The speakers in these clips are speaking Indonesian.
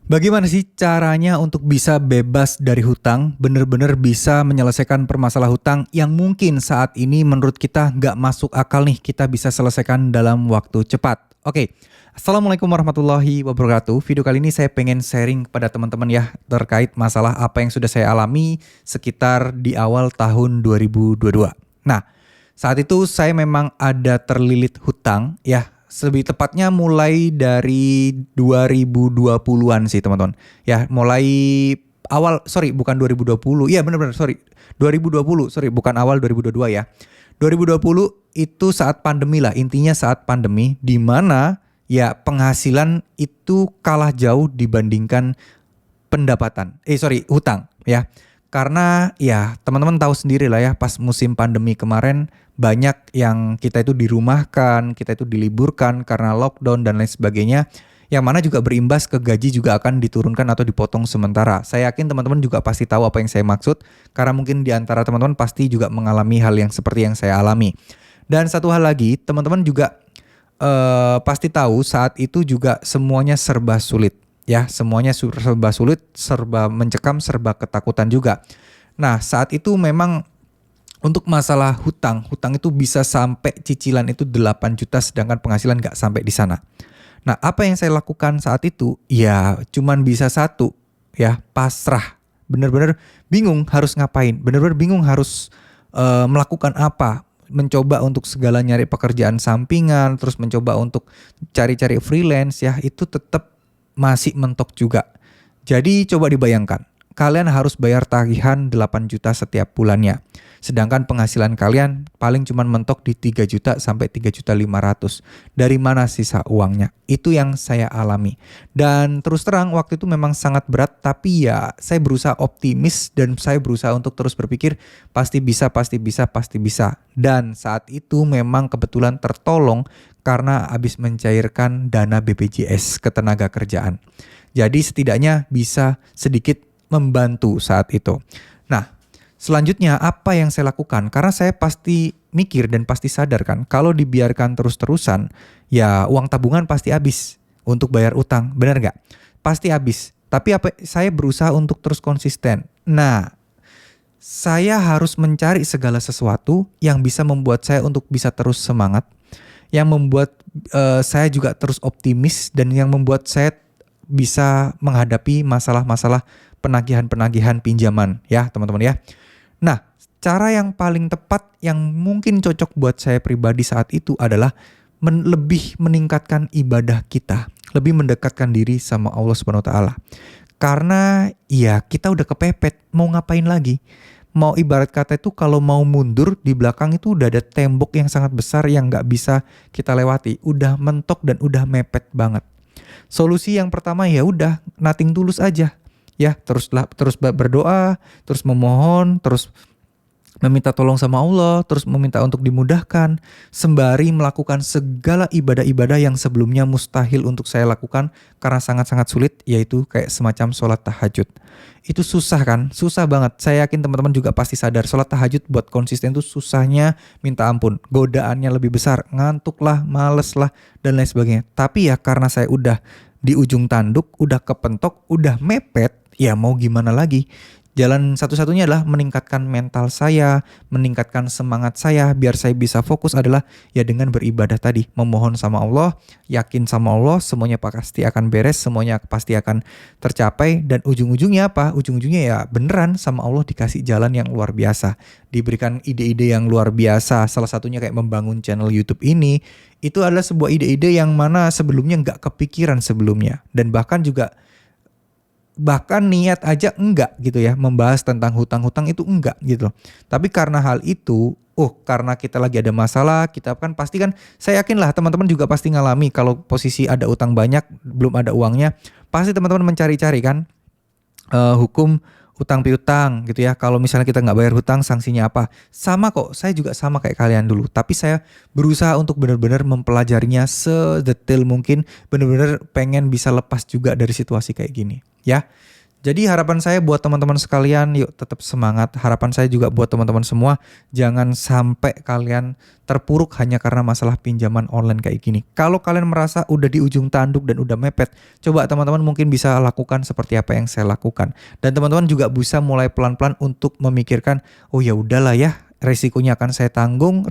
Bagaimana sih caranya untuk bisa bebas dari hutang, bener-bener bisa menyelesaikan permasalahan hutang yang mungkin saat ini menurut kita nggak masuk akal nih kita bisa selesaikan dalam waktu cepat. Oke, Assalamualaikum warahmatullahi wabarakatuh. Video kali ini saya pengen sharing kepada teman-teman ya terkait masalah apa yang sudah saya alami sekitar di awal tahun 2022. Nah, saat itu saya memang ada terlilit hutang ya. Lebih tepatnya mulai dari 2020-an sih teman-teman. Ya, mulai awal, sorry bukan 2020. Iya benar-benar, sorry. 2020, sorry bukan awal 2022 ya. 2020 itu saat pandemi lah, intinya saat pandemi di mana ya penghasilan itu kalah jauh dibandingkan pendapatan. Hutang ya. Karena ya teman-teman tahu sendiri lah ya pas musim pandemi kemarin banyak yang kita itu dirumahkan, kita itu diliburkan karena lockdown dan lain sebagainya. Yang mana juga berimbas ke gaji juga akan diturunkan atau dipotong sementara. Saya yakin teman-teman juga pasti tahu apa yang saya maksud. Karena mungkin di antara teman-teman pasti juga mengalami hal yang seperti yang saya alami. Dan satu hal lagi, teman-teman juga pasti tahu saat itu juga semuanya serba sulit. Ya, semuanya serba sulit, serba mencekam, serba ketakutan juga. Nah, saat itu memang untuk masalah hutang itu bisa sampai cicilan itu 8 juta sedangkan penghasilan nggak sampai di sana. Nah, apa yang saya lakukan saat itu? Ya, cuman bisa satu, ya pasrah. Bener-bener bingung harus ngapain, bener-bener bingung harus melakukan apa. Mencoba untuk segala nyari pekerjaan sampingan, terus mencoba untuk cari-cari freelance ya, itu tetap masih mentok juga. Jadi coba dibayangkan, kalian harus bayar tagihan 8 juta setiap bulannya. Sedangkan penghasilan kalian paling cuma mentok di 3 juta sampai 3 juta 500. Dari mana sisa uangnya? Itu yang saya alami. Dan terus terang waktu itu memang sangat berat, tapi ya saya berusaha optimis dan saya berusaha untuk terus berpikir pasti bisa, pasti bisa, pasti bisa. Dan saat itu memang kebetulan tertolong karena habis mencairkan dana BPJS Ketenagakerjaan. Jadi setidaknya bisa sedikit membantu saat itu. Nah, selanjutnya apa yang saya lakukan? Karena saya pasti mikir dan pasti sadar kan, kalau dibiarkan terus-terusan, ya uang tabungan pasti habis untuk bayar utang, benar nggak? Pasti habis. Tapi saya berusaha untuk terus konsisten. Nah, saya harus mencari segala sesuatu yang bisa membuat saya untuk bisa terus semangat, yang membuat saya juga terus optimis dan yang membuat saya bisa menghadapi masalah-masalah penagihan-penagihan pinjaman ya teman-teman ya. Nah, cara yang paling tepat yang mungkin cocok buat saya pribadi saat itu adalah lebih meningkatkan ibadah kita, lebih mendekatkan diri sama Allah Subhanahu wa taala. Karena ya kita udah kepepet, mau ngapain lagi? Mau ibarat kata itu kalau mau mundur di belakang itu udah ada tembok yang sangat besar yang nggak bisa kita lewati, udah mentok dan udah mepet banget. Solusi yang pertama ya udah nothing tulus aja. Ya, terus berdoa, terus memohon, terus meminta tolong sama Allah, terus meminta untuk dimudahkan, sembari melakukan segala ibadah-ibadah yang sebelumnya mustahil untuk saya lakukan karena sangat-sangat sulit, yaitu kayak semacam sholat tahajud. Itu susah kan? Susah banget. Saya yakin teman-teman juga pasti sadar, sholat tahajud buat konsisten itu susahnya minta ampun. Godaannya lebih besar, ngantuk lah, males lah, dan lain sebagainya. Tapi ya karena saya udah di ujung tanduk, udah kepentok, udah mepet, ya mau gimana lagi? Jalan satu-satunya adalah meningkatkan mental saya, meningkatkan semangat saya biar saya bisa fokus adalah ya dengan beribadah tadi, memohon sama Allah, yakin sama Allah, semuanya pasti akan beres, semuanya pasti akan tercapai dan ujung-ujungnya apa? Ujung-ujungnya ya beneran sama Allah dikasih jalan yang luar biasa, diberikan ide-ide yang luar biasa. Salah satunya kayak membangun channel YouTube ini, itu adalah sebuah ide-ide yang mana sebelumnya nggak kepikiran sebelumnya dan bahkan niat aja enggak gitu ya, membahas tentang hutang-hutang itu enggak gitu. Tapi karena hal itu, karena kita lagi ada masalah, kita kan pasti kan, saya yakin lah teman-teman juga pasti ngalami kalau posisi ada utang banyak, belum ada uangnya, pasti teman-teman mencari-cari kan hukum utang piutang gitu ya. Kalau misalnya kita nggak bayar hutang, sanksinya apa? Sama kok, saya juga sama kayak kalian dulu. Tapi saya berusaha untuk benar-benar mempelajarinya sedetail mungkin, benar-benar pengen bisa lepas juga dari situasi kayak gini. Ya, Jadi harapan saya buat teman-teman sekalian, yuk tetap semangat. Harapan saya juga buat teman-teman semua, jangan sampai kalian terpuruk hanya karena masalah pinjaman online kayak gini. Kalau kalian merasa udah di ujung tanduk dan udah mepet, coba teman-teman mungkin bisa lakukan seperti apa yang saya lakukan. Dan teman-teman juga bisa mulai pelan-pelan untuk memikirkan, oh ya udahlah ya, resikonya akan saya tanggung,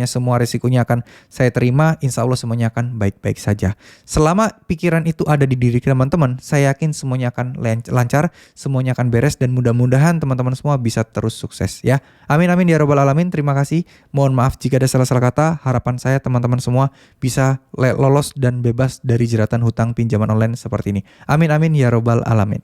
semua resikonya akan saya terima, insya Allah semuanya akan baik-baik saja. Selama pikiran itu ada di diri teman-teman, saya yakin semuanya akan lancar, semuanya akan beres, dan mudah-mudahan teman-teman semua bisa terus sukses ya. Amin amin ya robbal alamin. Terima kasih. Mohon maaf jika ada salah-salah kata. Harapan saya teman-teman semua bisa lolos dan bebas dari jeratan hutang pinjaman online seperti ini. Amin amin ya robbal alamin.